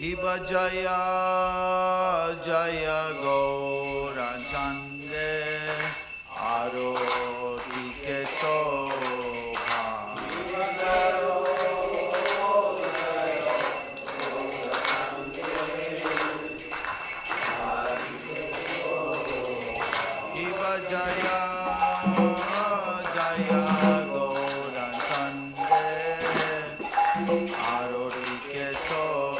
Iva Jaya Jaya Gaura Chande Aroti Kesova Iva Jaya Jaya Gaura Chande Aroti Kesova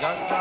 Ganga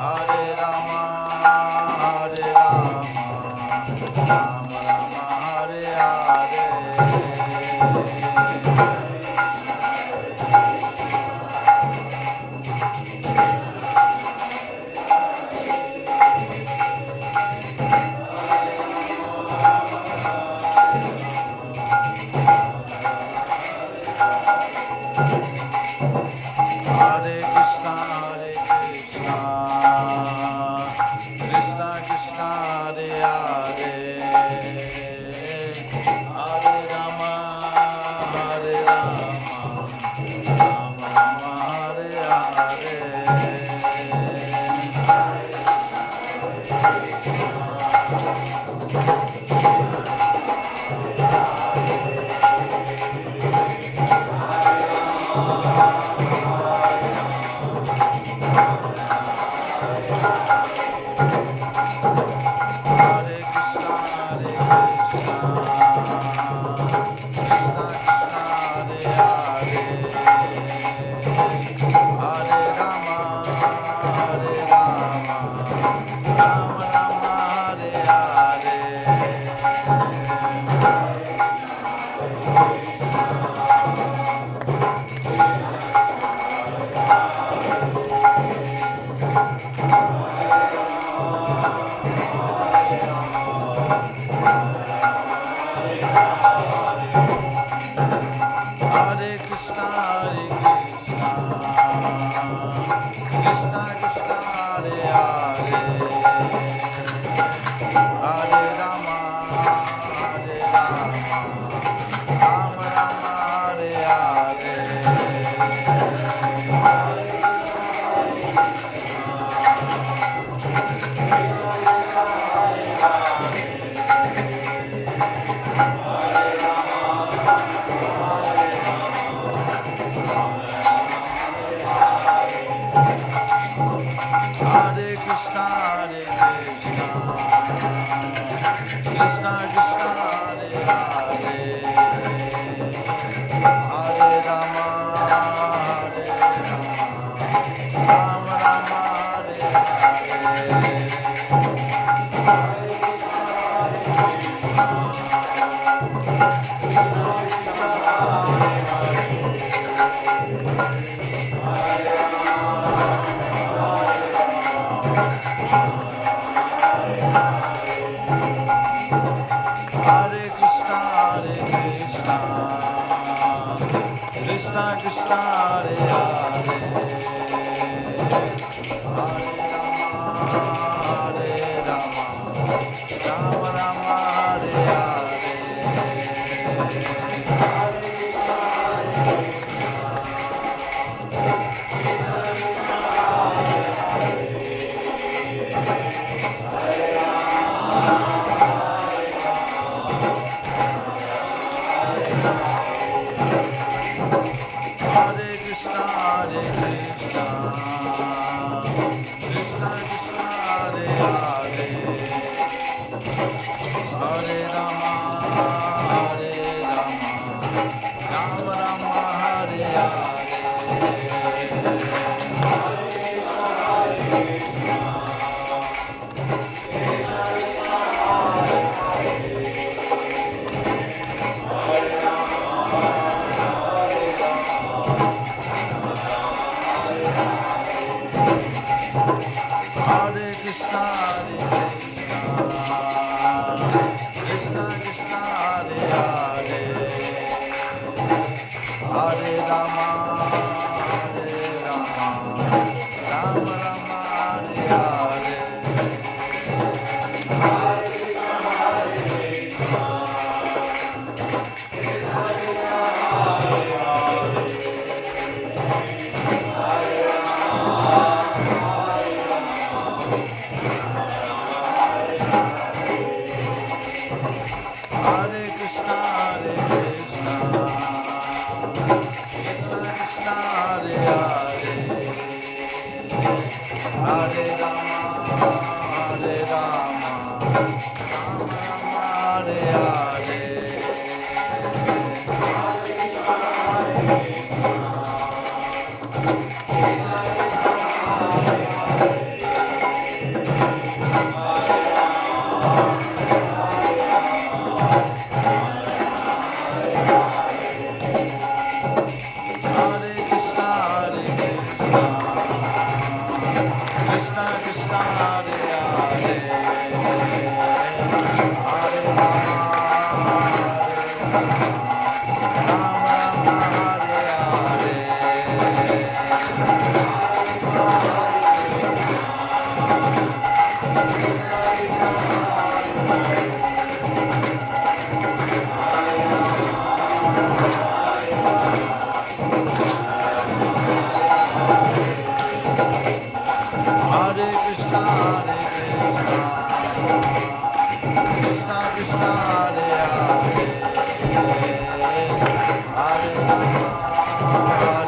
Hare Rama,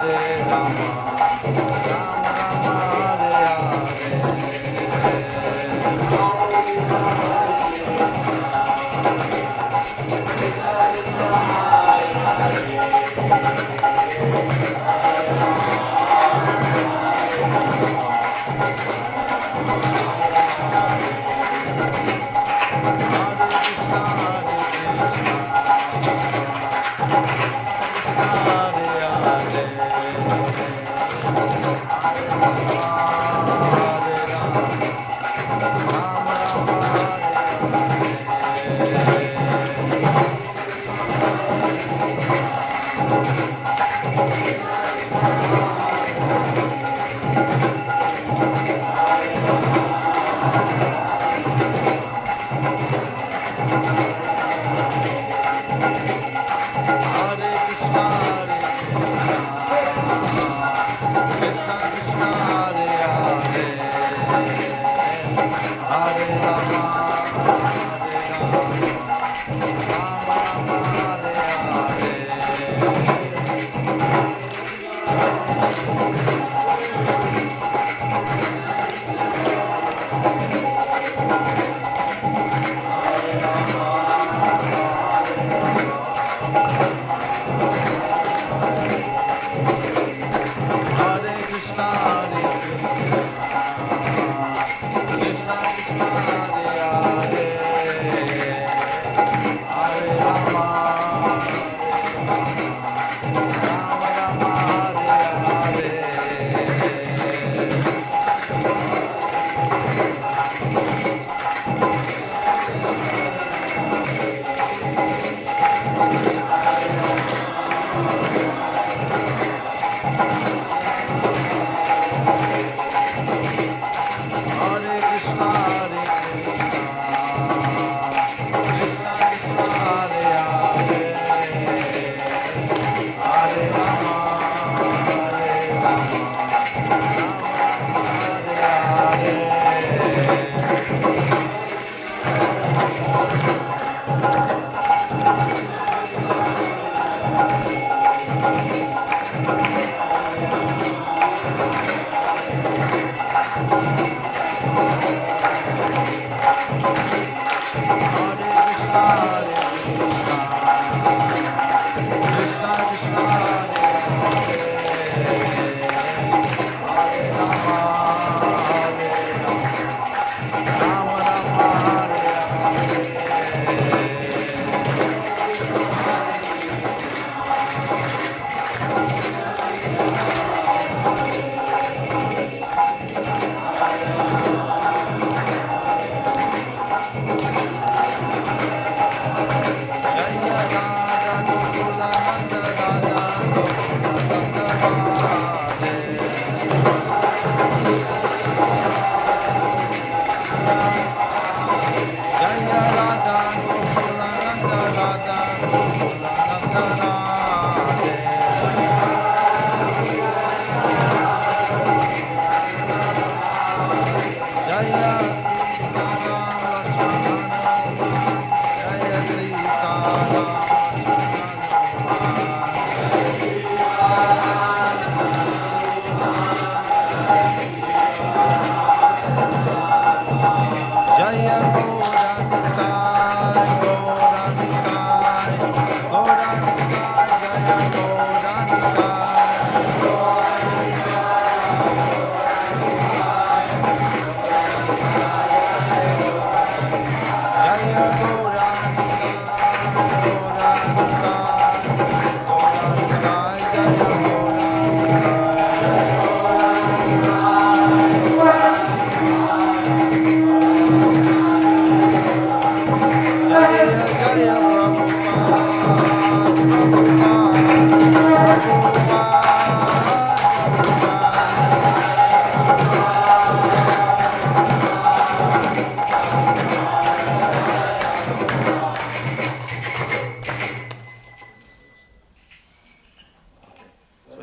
Hare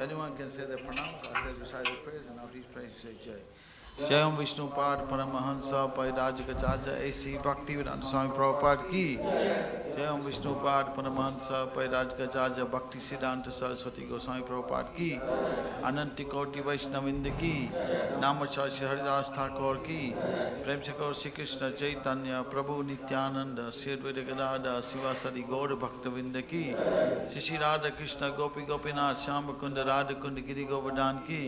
Anyone can say the pranam, I say recite the prayers, and after each prayer you say Jai. जय ओम विष्णुपाद परमहंस परिराजकाचार्य ऐसी भक्तिवेदांत स्वामी प्रभुपाद की। जय ओम विष्णुपाद परमहंस परिराजकाचार्य भक्ति सिद्धांत सरस्वती गोस्वामी प्रभुपाद की। अनंत कोटि वैष्णविंद की। नाम श्री हरिदास ठाकुर की। प्रेम से करो श्री कृष्ण चैतन्य प्रभु नित्यानंद श्री अद्वैत गदाधर शिवासदि गौर भक्तविंद की। श्री राधा कृष्ण गोपी गोपीनाथ श्याम कुंड राधा कुंड गिरि गोवर्धन की।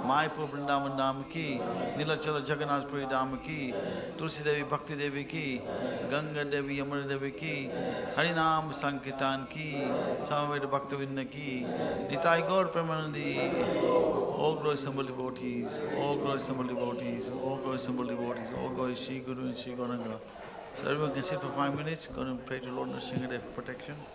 मायपुर वृंदावन धाम की। नीलाचल जगन्नाथपुरी धाम की। तुलसी देवी भक्ति देवी की। गंगा देवी अमर देवी की। हरिनाम संकीर्तन की। समवेत भक्तविंद की। निताई गौर Premanandi. All glory assembled devotees, all glory assembled devotees, all glory assembled devotees, all glory Shri Guru and Shri Gauranga. So everyone can sit for 5 minutes, go and pray to Lord Nrsimha for protection.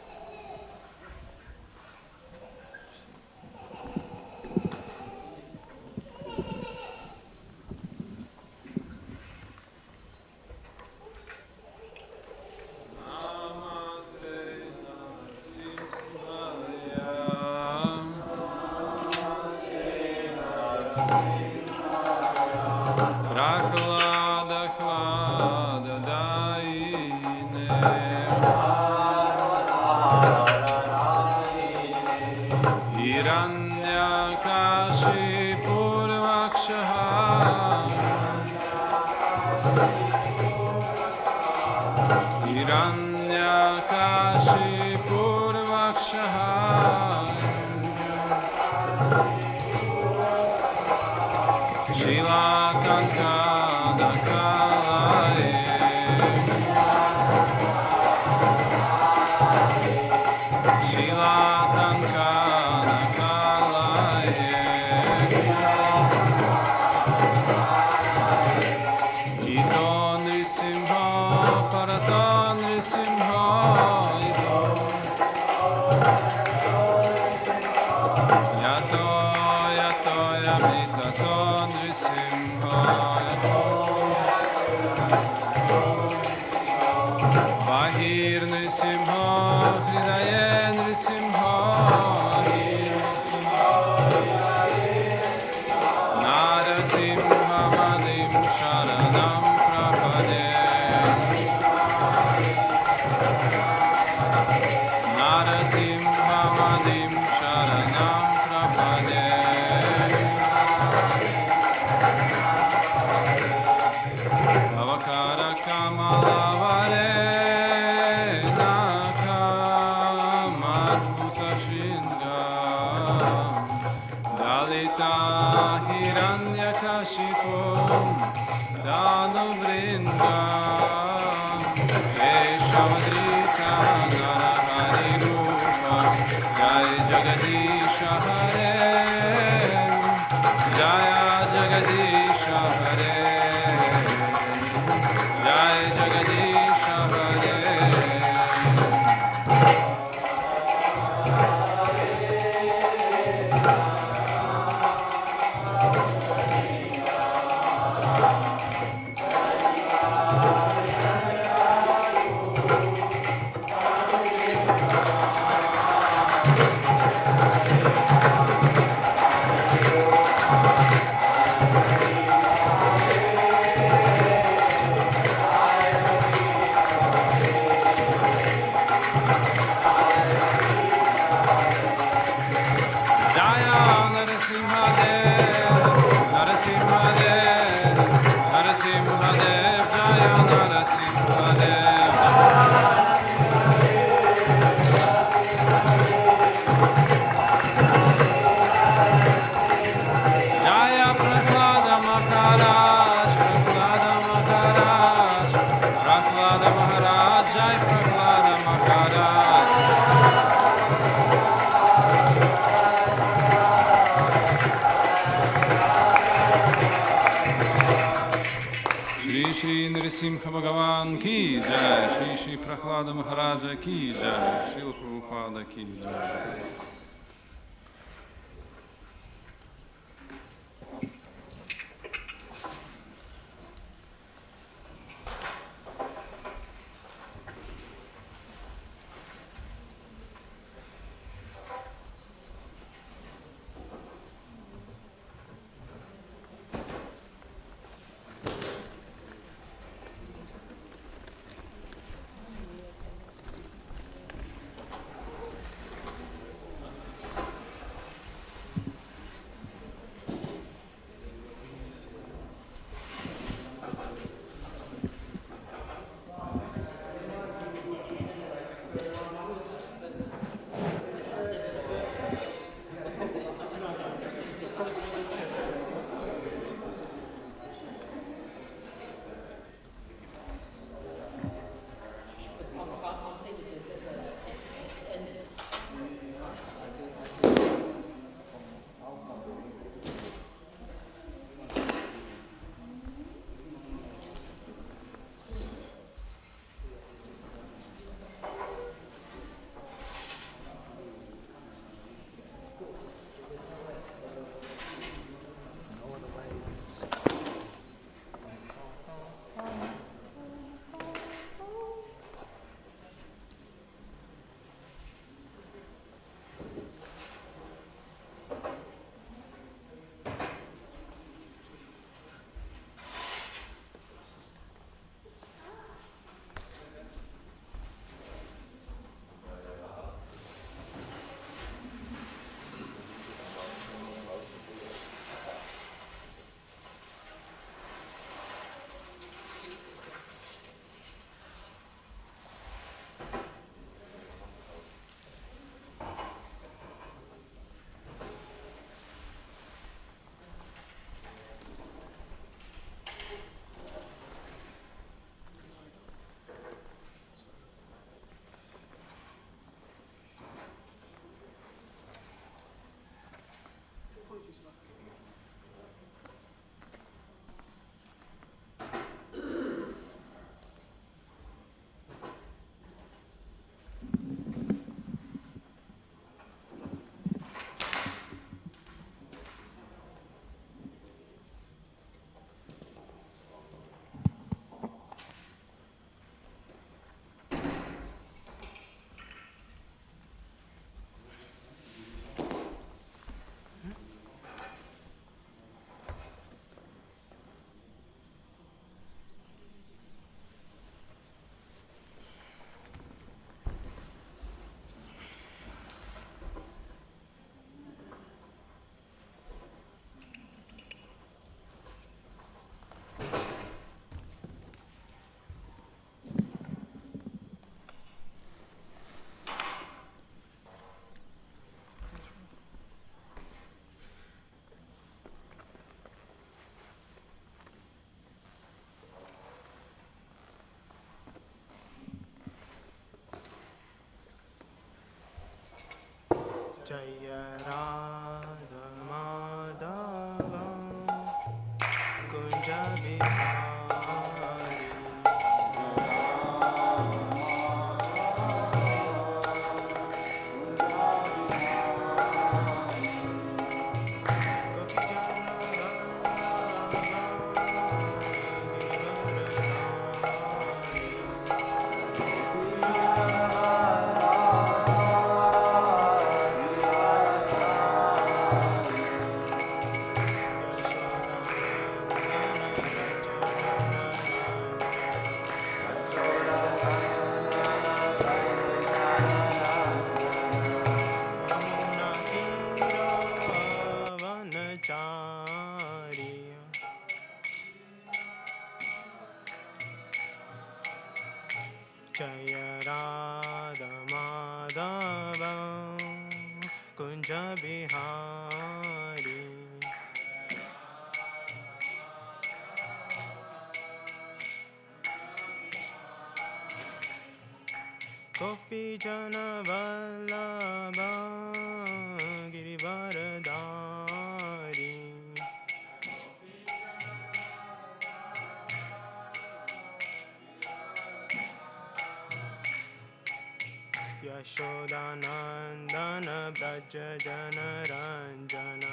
Yashodanandan Vraj जनरञ्जन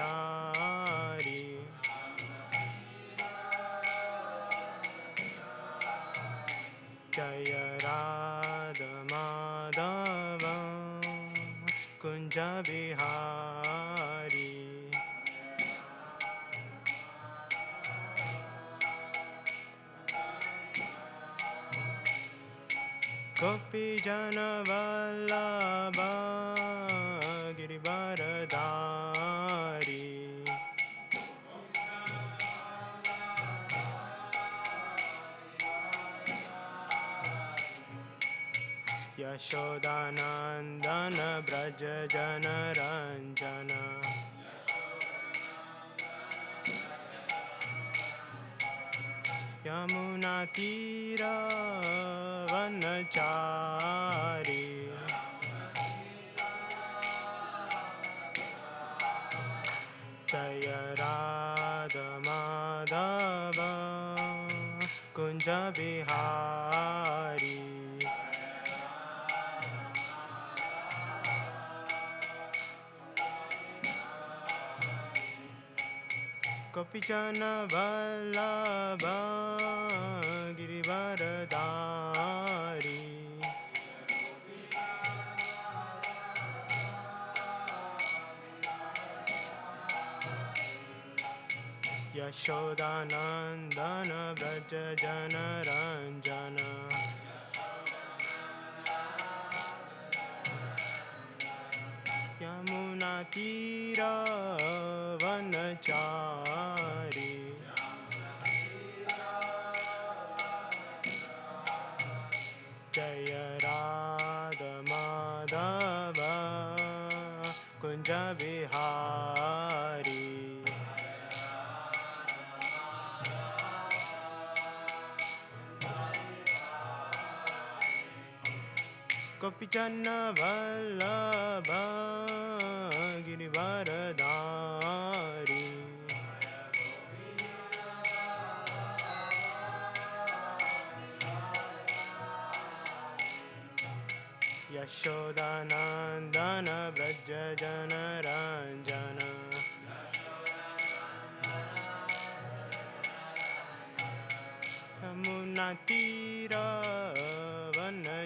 यमुनातीरवनचारी जय राधमाधव कुञ्जविहारी गोपीजनवल्लभ गिरिवरधारी यशोदानन्दन व्रज जनरञ्जन यमुनातीरवनचारी जय राधमाधव कुञ्जविहारी गोपीजनवल्लभ गिरिवरधारी यशोदानन्दन व्रज जनरञ्जन यमुनातीरवनचारी जय Radha Madhav Kunjavihari गोपीजनवल्लभ Girivardhari Yashodanandan Vraj जनरञ्जन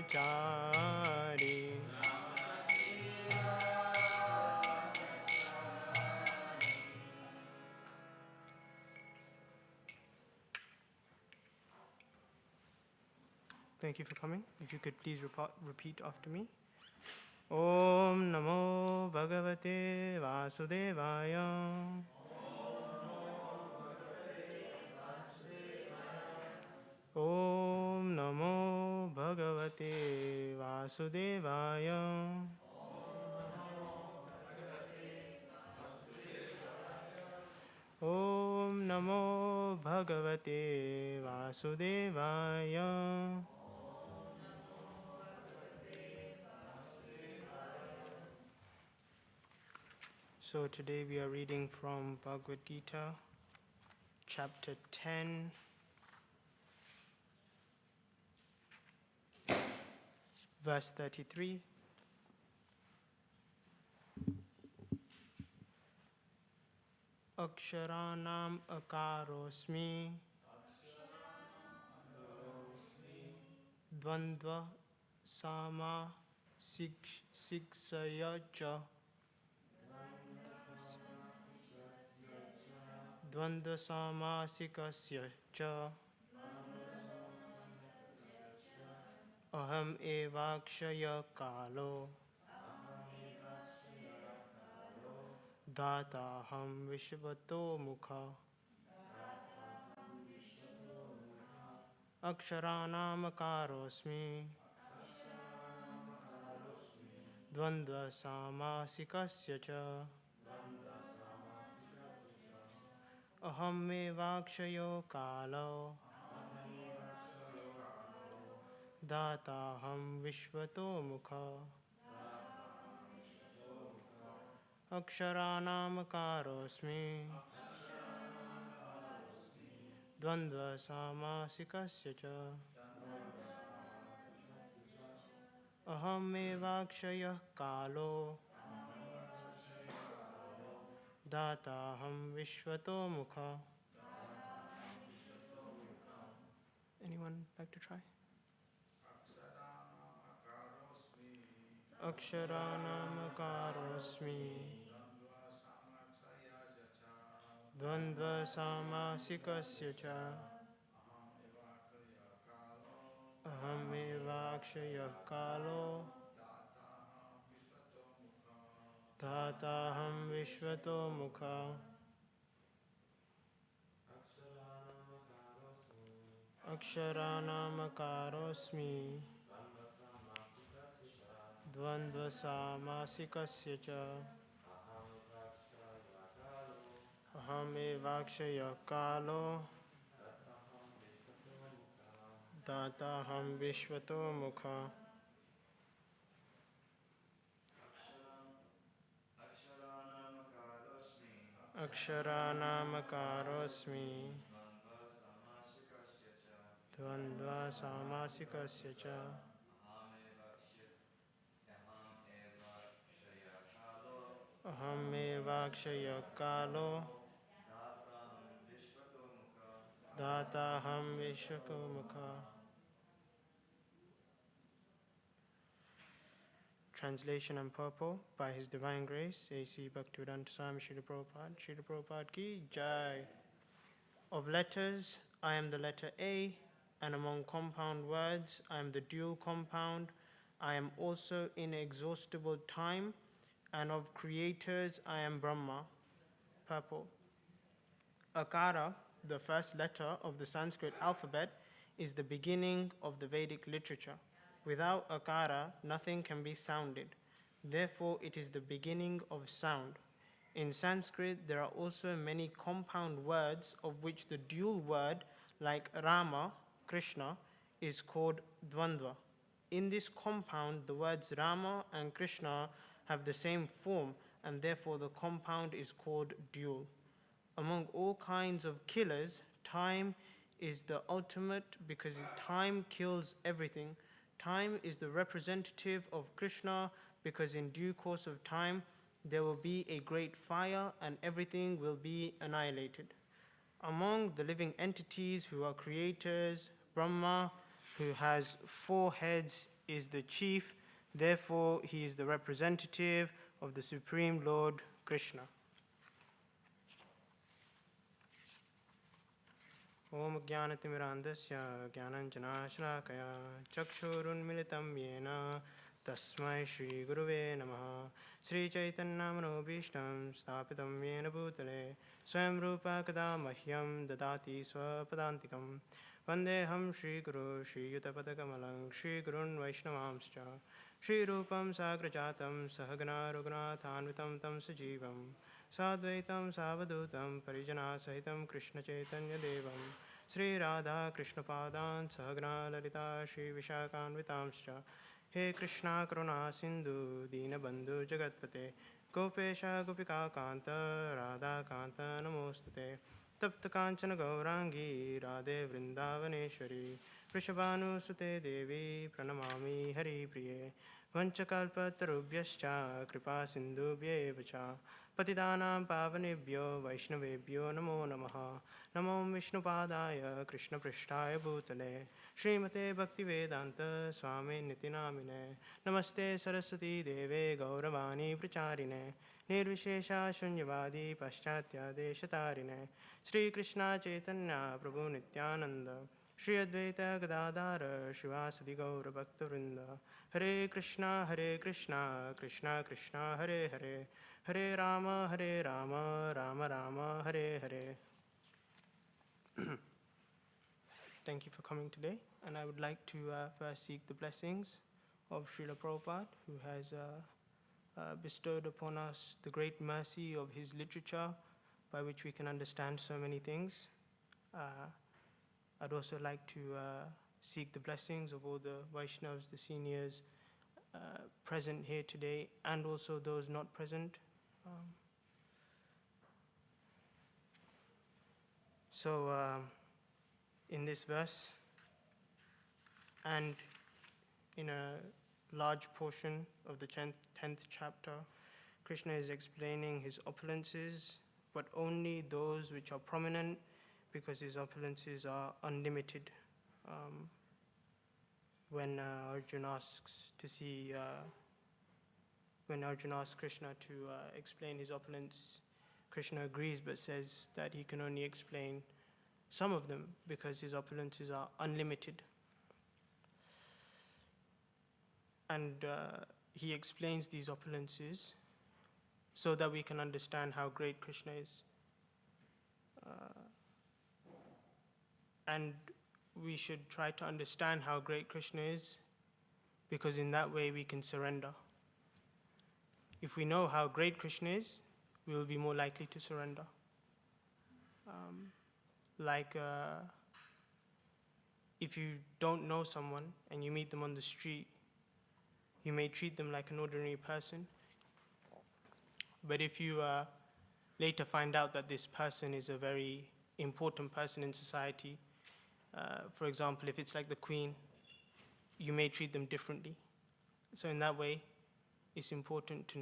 यमुनातीरवनचारी Thank you for coming. If you could please repeat after me. Om Namo Bhagavate Vasudevaya. Om Namo Bhagavate Vasudevaya. Om Namo Bhagavate Vasudevaya. So today we are reading from Bhagavad Gita, chapter 10, verse 33. Aksharanam akarosmi dvandva sama siksaya cha dvandva samasikasya cha aham evakshaya kalo dataham vishvato mukha aksharanam akarosmi dvandva samasikasya cha aham evakshaya kalo dataham vishvato mukha aksharanam akarosmi dvandva samasikasya cha aham evakshaya kalo dataham vishvato mukha. Anyone like to try? Aksharanam akarosmi dvandva samasikasya cha aham evakshaya kalo dataham vishvato mukha aksharanam akarosmi dvandva samasikasya cha aham evakshaya kalo dataham vishvato mukha. Aksharanam akarosmi dvandva samasikasya cha aham evakshaya kalo dataham vishvato mukha. Translation and purport by His Divine Grace, A.C. Bhaktivedanta Swami Srila Prabhupada. Srila Prabhupada ki Jai. Of letters, I am the letter A, and among compound words, I am the dual compound. I am also inexhaustible time, and of creators, I am Brahma. Purport. Akara, the first letter of the Sanskrit alphabet, is the beginning of the Vedic literature. Without akara, nothing can be sounded. Therefore, it is the beginning of sound. In Sanskrit, there are also many compound words, of which the dual word, like Rama, Krishna, is called Dvandva. In this compound, the words Rama and Krishna have the same form, and therefore the compound is called dual. Among all kinds of killers, time is the ultimate because time kills everything. Time is the representative of Krishna because in due course of time there will be a great fire and everything will be annihilated. Among the living entities who are creators, Brahma, who has 4 heads, is the chief. Therefore, he is the representative of the Supreme Lord Krishna. Om Jnanatimirandasya Jnananjanashrakaya Chakshurunmilitam Yena Tasmai Shri Guruve Namaha. Sri Chaitanya Manobhishtam Sthapitam Yena Bhutale Swayam Rupa Kada Mahyam Dadati Swapadantikam Vandeham Shri Guru Shri Yutapadakamalang Shri Gurun Vaishnavamscha Shri Rupam Sagrajatam Sahagana Rugnathanvitam Tam Sajivam Sadvaitam Savadutam Parijana Sahitam Krishna Chaitanya Devam Sri Radha Krishna Padan Sahagana Lalita Shri Vishakanvitamscha He Krishna Karuna Sindhu Dina Bandhu Jagatpate Gopesha Gopika Kanta Radha Kanta Namostute Tapta Kanchana Gaurangi Radhe Vrindavaneshwari Vrishabhanu Sute Devi Pranamami Hari Priye Vanchakalpatarubhyascha Kripa Sindhubhya Evacha Patidanam Pavanebhyo Vaishnavebhyo Namo Namaha Namo Vishnupadaya Krishna Prishtaya Bhutale Srimate Bhaktivedanta Swami Nitinamine Namaste Saraswati Deve Gauravani Pracharine Nirvishesha Shunyavadi Paschatya Deshatarine Sri Krishna Chaitanya Prabhu Nityananda Shri Advaita Gadadhara Shivasadi Gaura Bhaktivinoda Hare Krishna Krishna Krishna Hare Hare Hare Rama Rama Rama Hare Hare. Thank you for coming today, and I would like to first seek the blessings of Srila Prabhupada, who has bestowed upon us the great mercy of his literature by which we can understand so many things. I'd also like to seek the blessings of all the Vaishnavas, the seniors present here today, and also those not present. In this verse, and in a large portion of the 10th chapter, Krishna is explaining his opulences, but only those which are prominent, because his opulences are unlimited. When Arjuna asks Krishna to explain his opulence, Krishna agrees, but says that he can only explain some of them because his opulences are unlimited. And he explains these opulences so that we can understand how great Krishna is. And we should try to understand how great Krishna is, because in that way we can surrender. If we know how great Krishna is, we will be more likely to surrender. If you don't know someone and you meet them on the street, you may treat them like an ordinary person. But if you later find out that this person is a very important person in society, for example, if it's like the Queen, you may treat them differently. So in that way, it's important to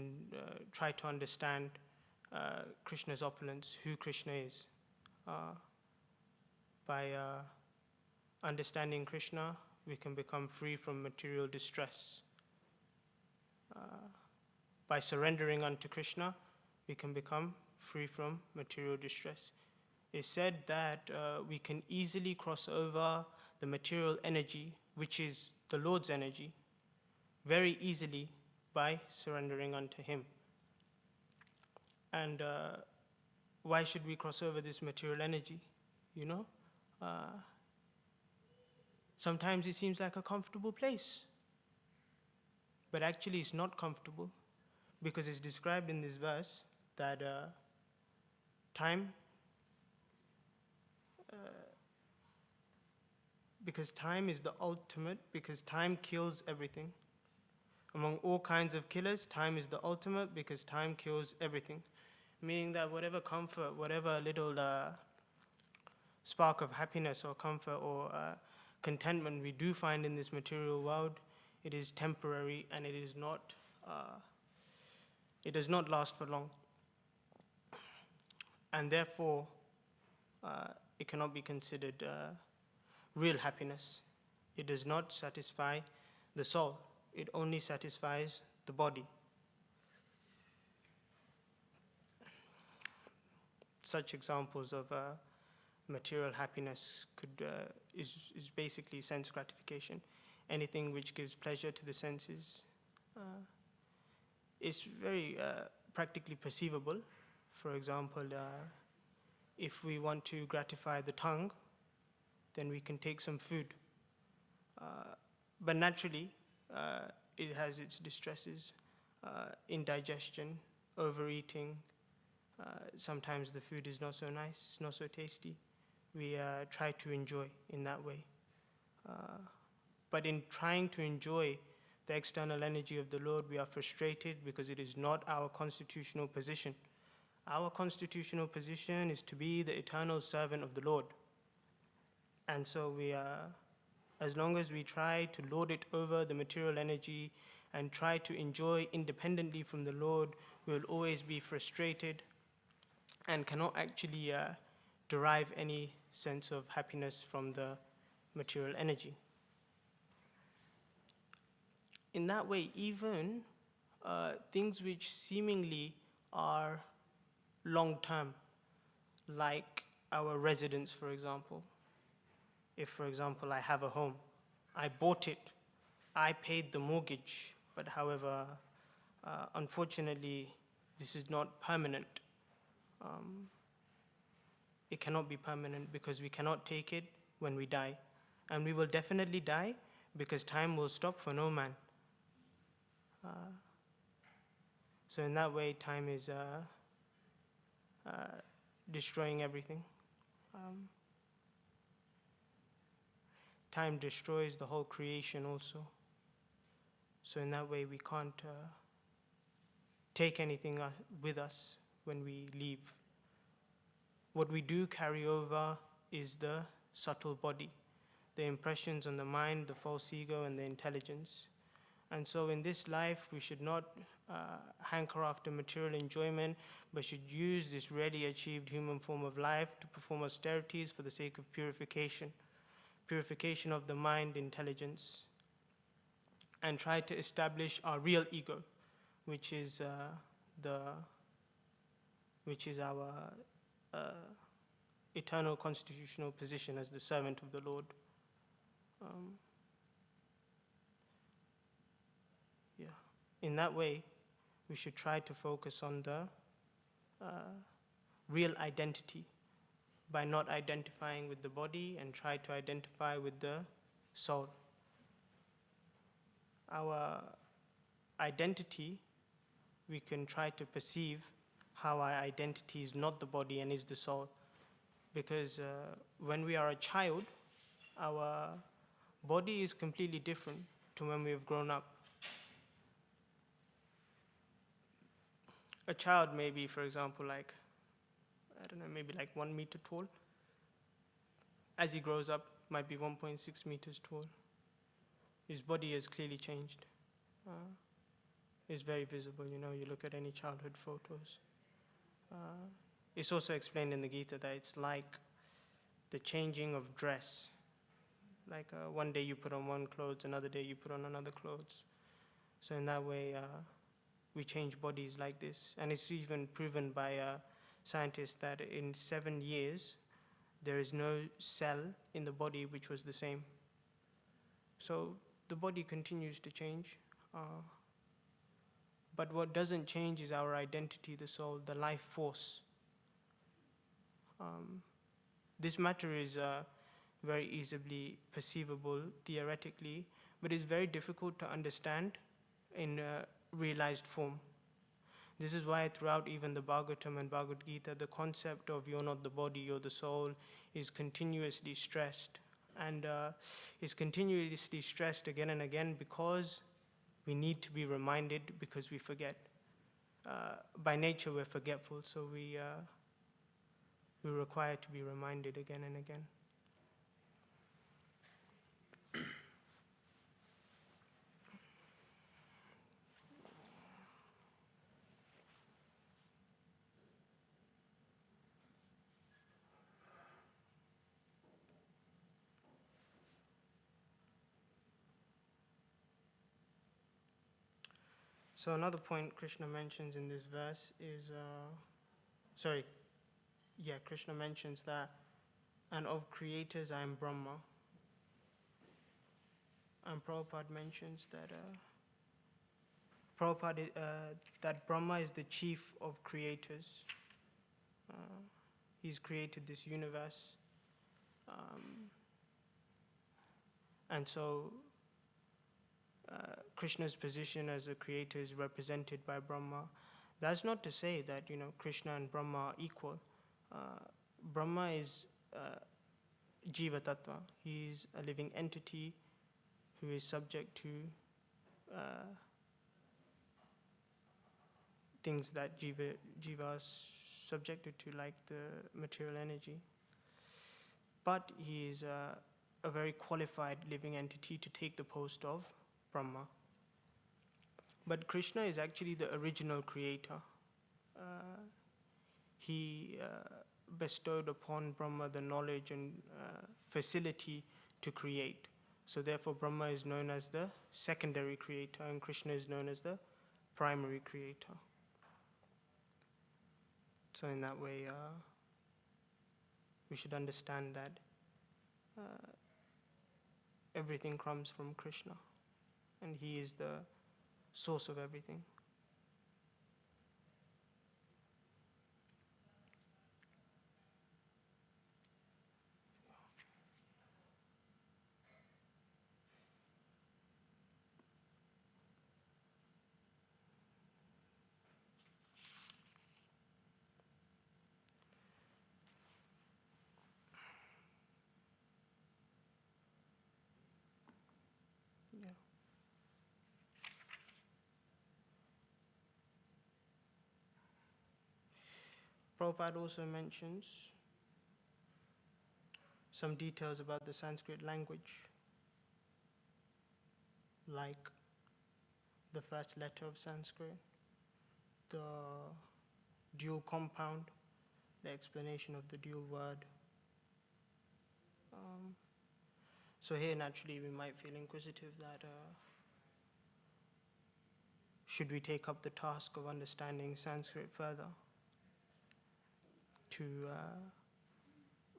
try to understand Krishna's opulence, who Krishna is. By understanding Krishna, we can become free from material distress. By surrendering unto Krishna, we can become free from material distress. It's said that we can easily cross over the material energy, which is the Lord's energy, very easily by surrendering unto Him. And why should we cross over this material energy? Sometimes it seems like a comfortable place, but actually it's not comfortable, because it's described in this verse that because time is the ultimate, because time kills everything. Among all kinds of killers, time is the ultimate, because time kills everything. Meaning that whatever comfort, whatever little spark of happiness or comfort or contentment we do find in this material world, it is temporary, and it does not last for long. And therefore, it cannot be considered real happiness. It does not satisfy the soul. It only satisfies the body. Such examples of material happiness is basically sense gratification. Anything which gives pleasure to the senses is very practically perceivable. For example, if we want to gratify the tongue, then we can take some food. But naturally, it has its distresses, indigestion, overeating. Sometimes the food is not so nice, it's not so tasty. We try to enjoy in that way. But in trying to enjoy the external energy of the Lord, we are frustrated because it is not our constitutional position. Our constitutional position is to be the eternal servant of the Lord. And so as long as we try to lord it over the material energy and try to enjoy independently from the Lord, we will always be frustrated and cannot actually derive any sense of happiness from the material energy. In that way, even things which seemingly are long-term, like our residence, for example. If, for example, I have a home, I bought it, I paid the mortgage, but however, unfortunately, this is not permanent. It cannot be permanent because we cannot take it when we die. And we will definitely die because time will stop for no man. So in that way, time is destroying everything. Time destroys the whole creation also. So in that way, we can't take anything with us when we leave. What we do carry over is the subtle body, the impressions on the mind, the false ego, and the intelligence. And so in this life, we should not hanker after material enjoyment, but should use this ready achieved human form of life to perform austerities for the sake of purification of the mind, intelligence, and try to establish our real ego, which is our eternal constitutional position as the servant of the Lord. In that way, we should try to focus on the real identity by not identifying with the body and try to identify with the soul. Our identity, we can try to perceive how our identity is not the body and is the soul. Because when we are a child, our body is completely different to when we have grown up. A child may be, for example, like, I don't know, maybe like 1 meter tall. As he grows up, might be 1.6 meters tall. His body has clearly changed. It's very visible, you look at any childhood photos. It's also explained in the Gita that it's like the changing of dress. Like one day you put on one clothes, another day you put on another clothes. So in that way, we change bodies like this. And it's even proven by scientists that in 7 years, there is no cell in the body which was the same. So the body continues to change. But what doesn't change is our identity, the soul, the life force. This matter is very easily perceivable theoretically, but it's very difficult to understand in realized form. This is why throughout even the Bhagavatam and Bhagavad Gita, the concept of you're not the body, you're the soul is continuously stressed. And is continuously stressed again and again because we need to be reminded, because we forget. By nature, we're forgetful, so we require to be reminded again and again. So another point Krishna mentions in this verse is, Krishna mentions that, and of creators I am Brahma. And Prabhupada mentions that that Brahma is the chief of creators. He's created this universe. And so Krishna's position as a creator is represented by Brahma. That's not to say that Krishna and Brahma are equal. Brahma is Jiva Tattva. He is a living entity who is subject to things that Jiva is subjected to, like the material energy. But he is a very qualified living entity to take the post of Brahma. But Krishna is actually the original creator. He bestowed upon Brahma the knowledge and facility to create. So therefore Brahma is known as the secondary creator and Krishna is known as the primary creator. So in that way, we should understand that everything comes from Krishna and he is the source of everything. Yeah. Prabhupada also mentions some details about the Sanskrit language, like the first letter of Sanskrit, the dual compound, the explanation of the dual word. So here naturally we might feel inquisitive that should we take up the task of understanding Sanskrit further to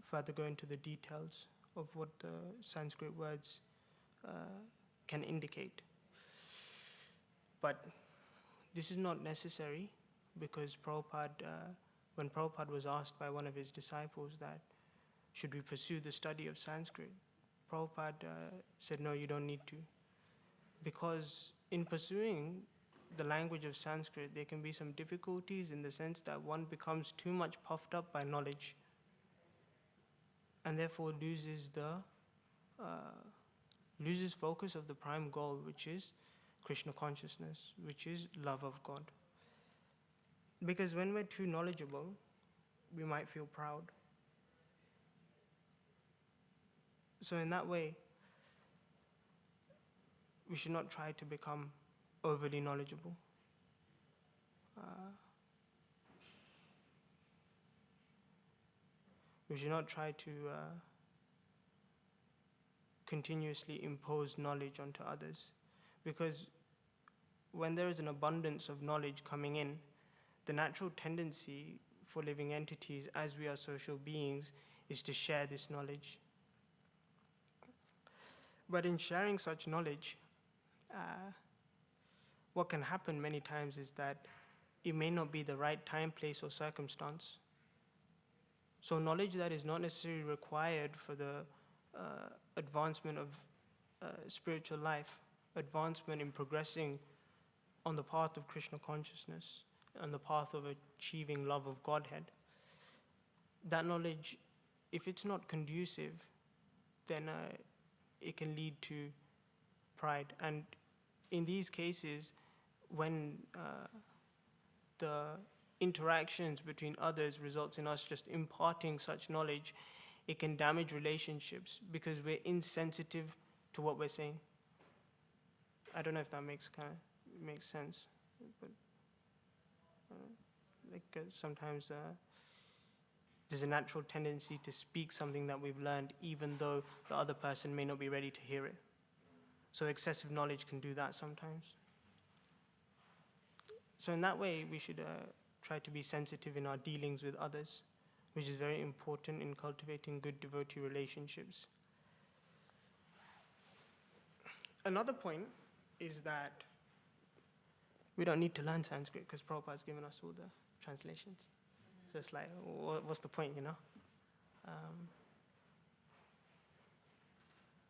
further go into the details of what the Sanskrit words can indicate. But this is not necessary because Prabhupada, when Prabhupada was asked by one of his disciples that should we pursue the study of Sanskrit, Prabhupada said, no, you don't need to. Because in pursuing the language of Sanskrit, there can be some difficulties in the sense that one becomes too much puffed up by knowledge and therefore loses focus of the prime goal, which is Krishna consciousness, which is love of God. Because when we're too knowledgeable, we might feel proud. So in that way, we should not try to become overly knowledgeable. We should not try to continuously impose knowledge onto others, because when there is an abundance of knowledge coming in, the natural tendency for living entities, as we are social beings, is to share this knowledge. But in sharing such knowledge, what can happen many times is that it may not be the right time, place, or circumstance. So knowledge that is not necessarily required for the advancement of spiritual life, advancement in progressing on the path of Krishna consciousness, on the path of achieving love of Godhead, that knowledge, if it's not conducive, then it can lead to pride. And in these cases, when the interactions between others results in us just imparting such knowledge, it can damage relationships because we're insensitive to what we're saying. I don't know if that makes sense, but sometimes there's a natural tendency to speak something that we've learned even though the other person may not be ready to hear it. So excessive knowledge can do that sometimes. So in that way, we should try to be sensitive in our dealings with others, which is very important in cultivating good devotee relationships. Another point is that we don't need to learn Sanskrit because Prabhupada's given us all the translations. So it's like, what's the point, you know?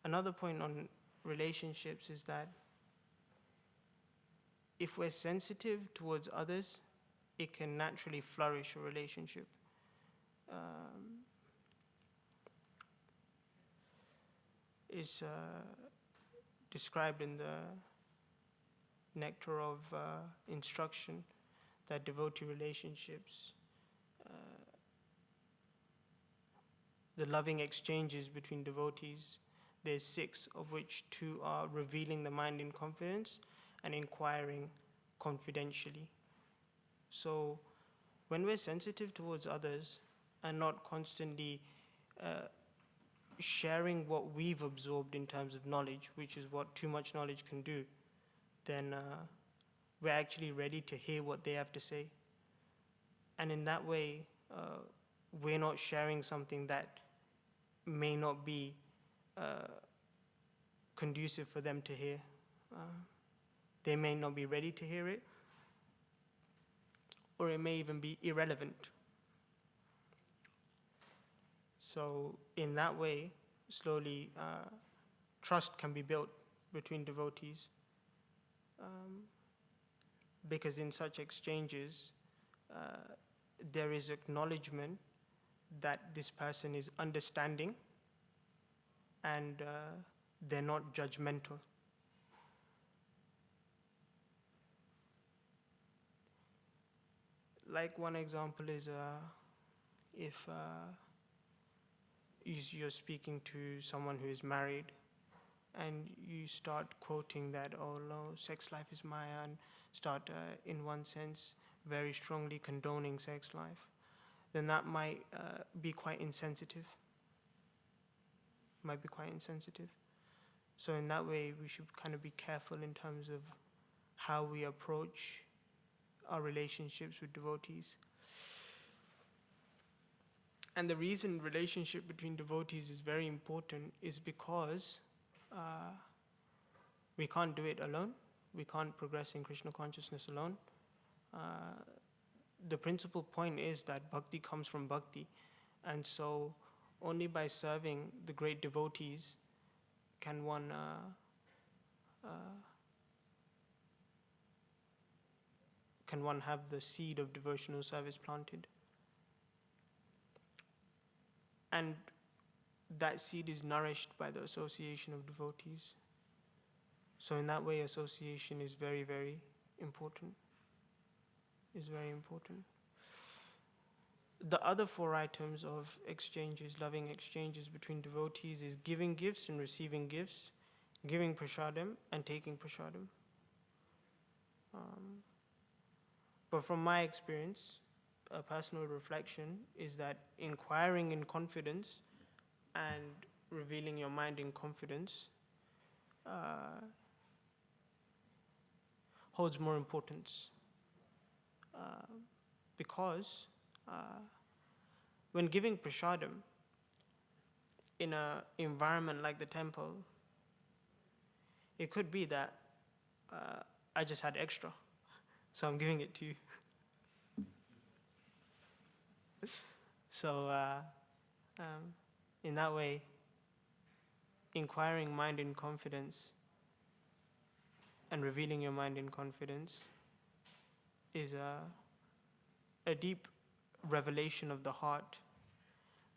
Another point on relationships is that if we're sensitive towards others, it can naturally flourish a relationship. It's described in the nectar of instruction, that devotee relationships, the loving exchanges between devotees, there's 6, of which 2 are revealing the mind in confidence and inquiring confidentially. So when we're sensitive towards others and not constantly sharing what we've absorbed in terms of knowledge, which is what too much knowledge can do, then we're actually ready to hear what they have to say. And in that way, we're not sharing something that may not be conducive for them to hear. They may not be ready to hear it, or it may even be irrelevant. So in that way, slowly, trust can be built between devotees, because in such exchanges, there is acknowledgement that this person is understanding and they're not judgmental. Like one example is if you're speaking to someone who is married and you start quoting that, oh no, sex life is Maya, and start in one sense very strongly condoning sex life, then that might be quite insensitive. So in that way, we should kind of be careful in terms of how we approach our relationships with devotees. And the reason relationship between devotees is very important is because we can't do it alone. We can't progress in Krishna consciousness alone. The principal point is that bhakti comes from bhakti. And so only by serving the great devotees can one have the seed of devotional service planted. And that seed is nourished by the association of devotees. So in that way, association is very, very important. The other 4 items of exchanges, loving exchanges between devotees, is giving gifts and receiving gifts, giving prasadam and taking prasadam. But from my experience, a personal reflection is that inquiring in confidence and revealing your mind in confidence holds more importance. Because when giving prasadam in an environment like the temple, it could be that I just had extra, so I'm giving it to you. So in that way, inquiring mind in confidence and revealing your mind in confidence is a deep revelation of the heart.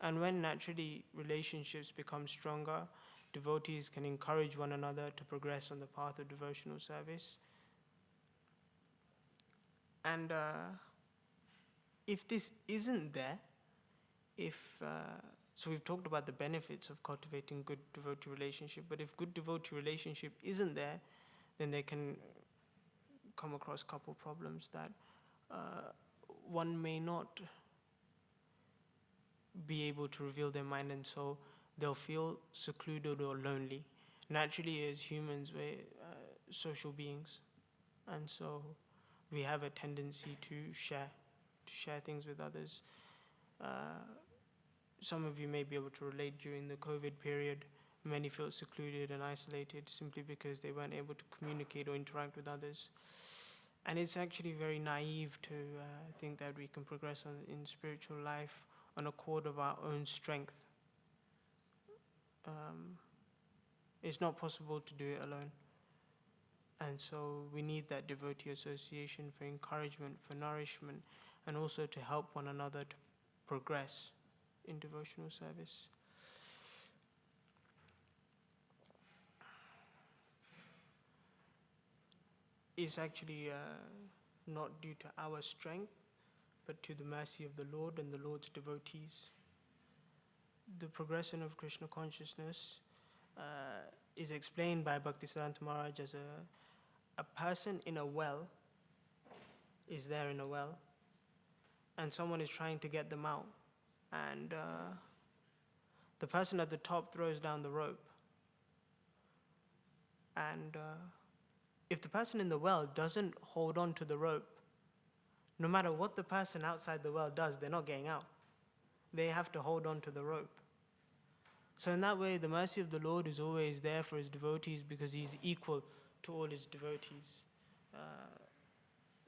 And when naturally relationships become stronger, devotees can encourage one another to progress on the path of devotional service. And if this isn't there, so we've talked about the benefits of cultivating good devotee relationship, but if good devotee relationship isn't there, then they can come across a couple problems that one may not be able to reveal their mind, and so they'll feel secluded or lonely. Naturally, as humans, we're social beings, and so we have a tendency to share things with others. Some of you may be able to relate. During the COVID period, many felt secluded and isolated simply because they weren't able to communicate or interact with others. And it's actually very naive to think that we can progress in spiritual life on accord of our own strength. It's not possible to do it alone. And so we need that devotee association for encouragement, for nourishment, and also to help one another to progress in devotional service. is actually not due to our strength, but to the mercy of the Lord and the Lord's devotees. The progression of Krishna consciousness is explained by Bhaktivedanta Maharaj as a person in a well is there in a well, and someone is trying to get them out, and the person at the top throws down the rope, and if the person in the well doesn't hold on to the rope, no matter what the person outside the well does, they're not getting out. They have to hold on to the rope. So in that way, the mercy of the Lord is always there for his devotees because he's equal to all his devotees.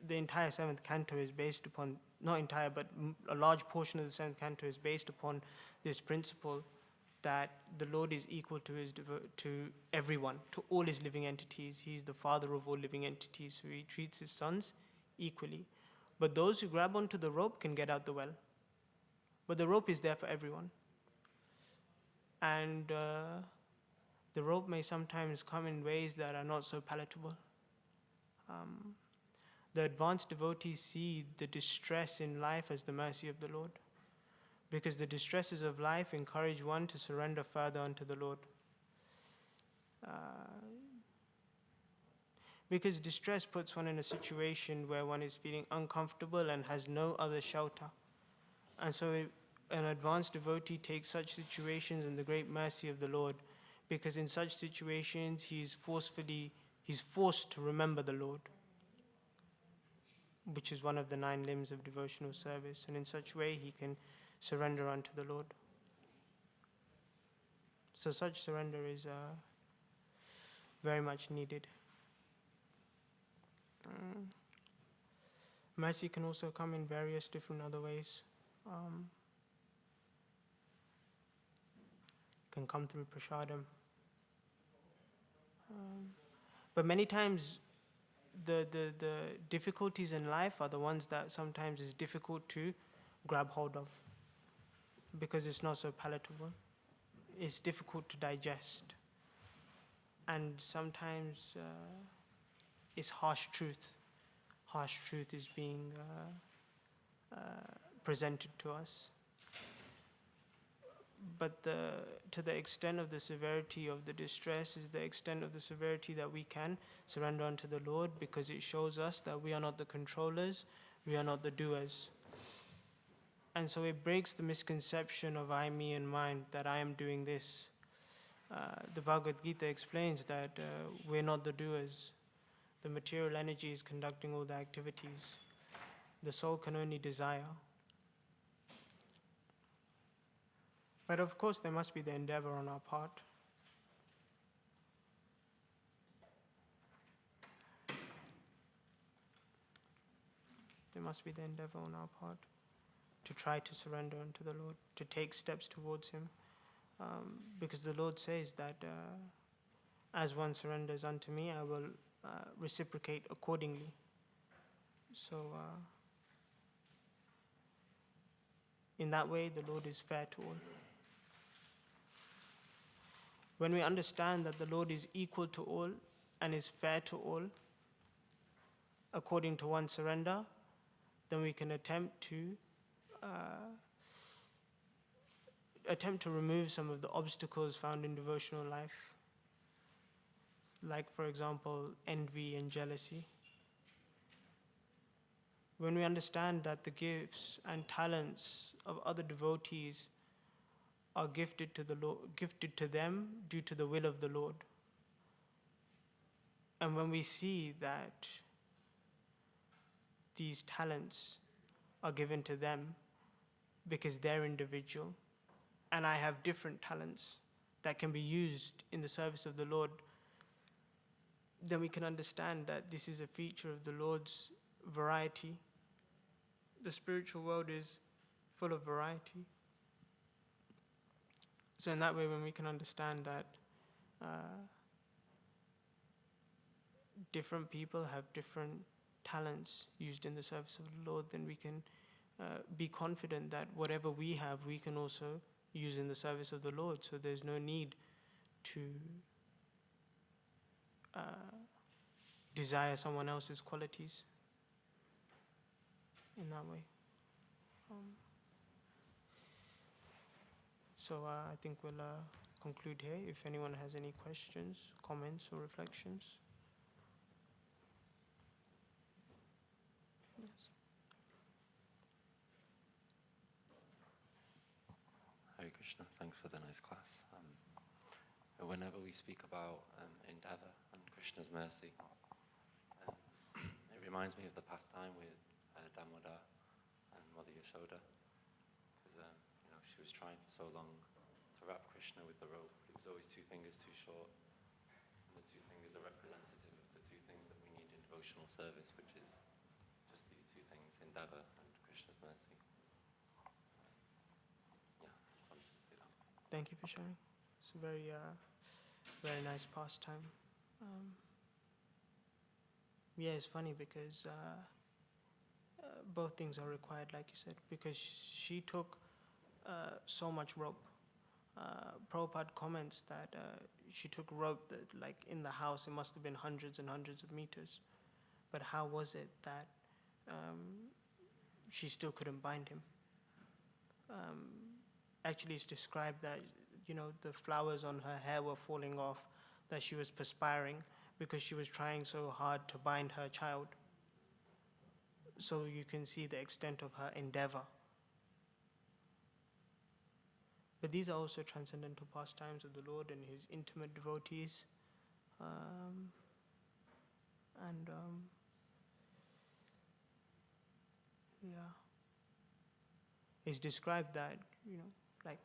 The entire seventh canto is based upon, not entire, but a large portion of the seventh canto is based upon this principle that the Lord is equal to to everyone, to all his living entities. He is the father of all living entities, so he treats his sons equally. But those who grab onto the rope can get out the well. But the rope is there for everyone. And the rope may sometimes come in ways that are not so palatable. The advanced devotees see the distress in life as the mercy of the Lord, because the distresses of life encourage one to surrender further unto the Lord. Because distress puts one in a situation where one is feeling uncomfortable and has no other shelter. And so an advanced devotee takes such situations in the great mercy of the Lord, because in such situations he's forced to remember the Lord, which is one of the 9 limbs of devotional service, and in such way he can surrender unto the Lord. So such surrender is very much needed. Mercy can also come in various different other ways. Can come through prasadam. But many times the difficulties in life are the ones that sometimes is difficult to grab hold of, because it's not so palatable. It's difficult to digest. And sometimes it's harsh truth. Harsh truth is being presented to us. But to the extent of the severity of the distress is the extent of the severity that we can surrender unto the Lord, because it shows us that we are not the controllers, we are not the doers. And so it breaks the misconception of I, me, and mine, that I am doing this. The Bhagavad Gita explains that we're not the doers. The material energy is conducting all the activities. The soul can only desire. But of course, there must be the endeavor on our part. There must be the endeavor on our part to try to surrender unto the Lord, to take steps towards him. Because the Lord says that as one surrenders unto me, I will reciprocate accordingly. So in that way, the Lord is fair to all. When we understand that the Lord is equal to all and is fair to all, according to one's surrender, then we can attempt to remove some of the obstacles found in devotional life, like, for example, envy and jealousy. When we understand that the gifts and talents of other devotees are gifted to them due to the will of the Lord, and when we see that these talents are given to them because they're individual, and I have different talents that can be used in the service of the Lord, then we can understand that this is a feature of the Lord's variety. The spiritual world is full of variety. So in that way, when we can understand that different people have different talents used in the service of the Lord, then we can be confident that whatever we have, we can also use in the service of the Lord. So there's no need to desire someone else's qualities in that way. So I think we'll conclude here. If anyone has any questions, comments, or reflections. Yes. Hare Krishna, thanks for the nice class. Whenever we speak about endeavor and Krishna's mercy, it reminds me of the past time with Damodar and Mother Yashoda, because she was trying for so long to wrap Krishna with the rope, but it was always 2 fingers too short, and the 2 fingers are representative of the 2 things that we need in devotional service, which is just these 2 things, endeavor and Krishna's mercy. Yeah, just wanted to say that. Thank you for sharing. It's a very, very nice pastime. Yeah, it's funny because both things are required, like you said, because she took so much rope. Prabhupada comments that she took rope that, like in the house, it must have been hundreds and hundreds of meters. But how was it that she still couldn't bind him? Actually, it's described that, the flowers on her hair were falling off, that she was perspiring because she was trying so hard to bind her child. So you can see the extent of her endeavor. But these are also transcendental pastimes of the Lord and His intimate devotees. Yeah. It's described that, like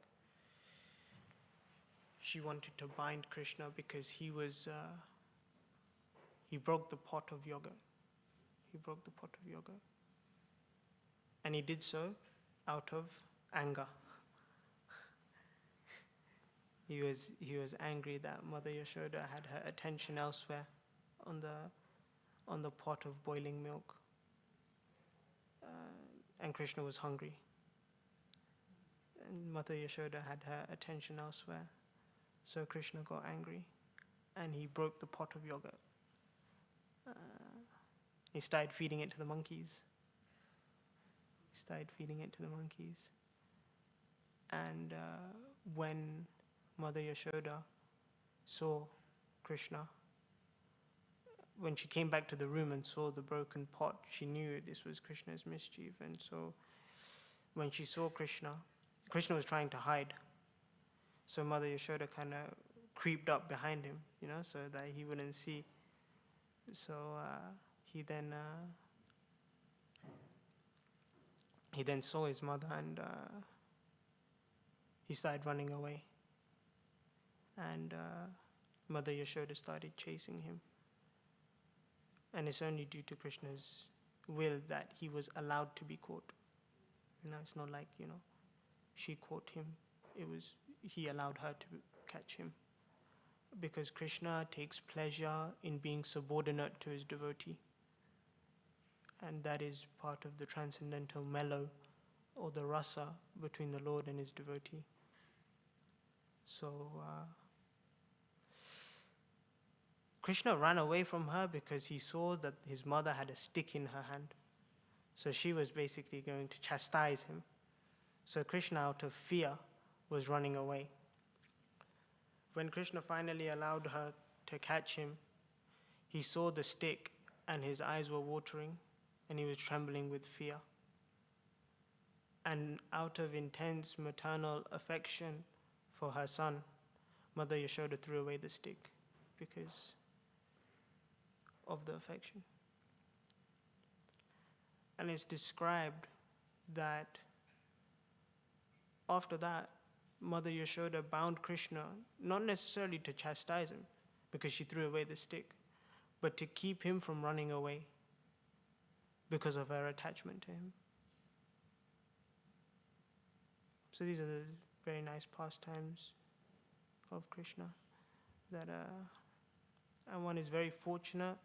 she wanted to bind Krishna because he broke the pot of yogurt. He broke the pot of yogurt. And he did so out of anger. He was angry that Mother Yashoda had her attention elsewhere on the pot of boiling milk. And Krishna was hungry. And Mother Yashoda had her attention elsewhere. So Krishna got angry and he broke the pot of yogurt. He started feeding it to the monkeys. And when Mother Yashoda saw Krishna, when she came back to the room and saw the broken pot, she knew this was Krishna's mischief. And so when she saw Krishna was trying to hide. So Mother Yashoda kind of creeped up behind him, so that he wouldn't see. So he then saw his mother and he started running away. And Mother Yashoda started chasing him. And it's only due to Krishna's will that he was allowed to be caught. It's not like, she caught him. He allowed her to catch him. Because Krishna takes pleasure in being subordinate to his devotee. And that is part of the transcendental mellow or the rasa between the Lord and his devotee. So Krishna ran away from her because he saw that his mother had a stick in her hand. So she was basically going to chastise him. So Krishna, out of fear, was running away. When Krishna finally allowed her to catch him, he saw the stick and his eyes were watering and he was trembling with fear. And out of intense maternal affection for her son, Mother Yashoda threw away the stick because of the affection. And it's described that after that, Mother Yashoda bound Krishna, not necessarily to chastise him, because she threw away the stick, but to keep him from running away because of her attachment to him. So these are the very nice pastimes of Krishna that and one is very fortunate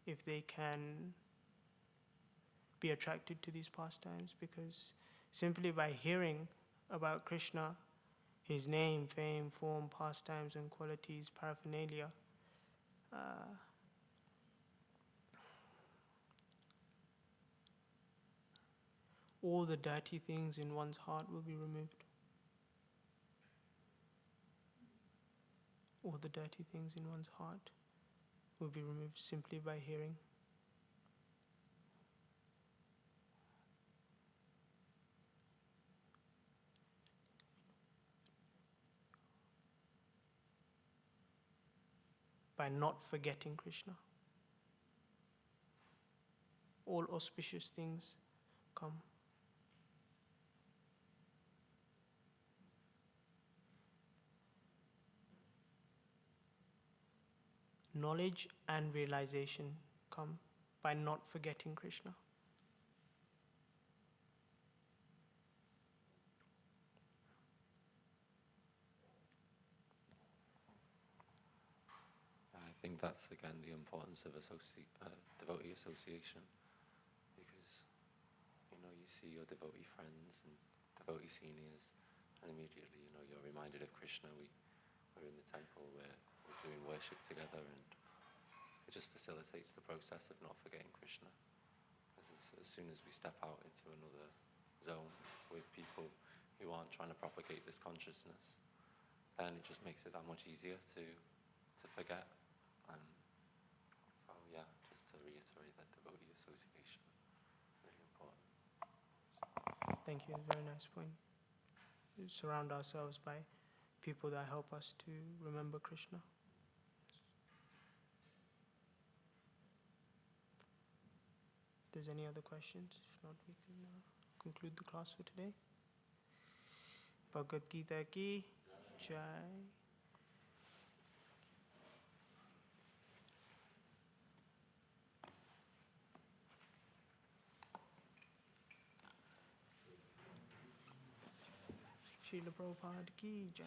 if they can be attracted to these pastimes, because simply by hearing about Krishna, his name, fame, form, pastimes and qualities, paraphernalia, all the dirty things in one's heart will be removed. All the dirty things in one's heart will be removed simply by hearing. By not forgetting Krishna. All auspicious things come. Knowledge and realization come by not forgetting Krishna. I think that's again the importance of devotee association, because you see your devotee friends and devotee seniors, and immediately you're reminded of Krishna. We're in the temple where we're doing worship together, and it just facilitates the process of not forgetting Krishna. Because as soon as we step out into another zone with people who aren't trying to propagate this consciousness, then it just makes it that much easier to forget. So yeah, just to reiterate that devotee association, really important. Thank you, very nice point. We surround ourselves by people that help us to remember Krishna. If there's any other questions, if not, we can conclude the class for today. Bhagavad Gita ki jai. Srila Prabhupada ki jai.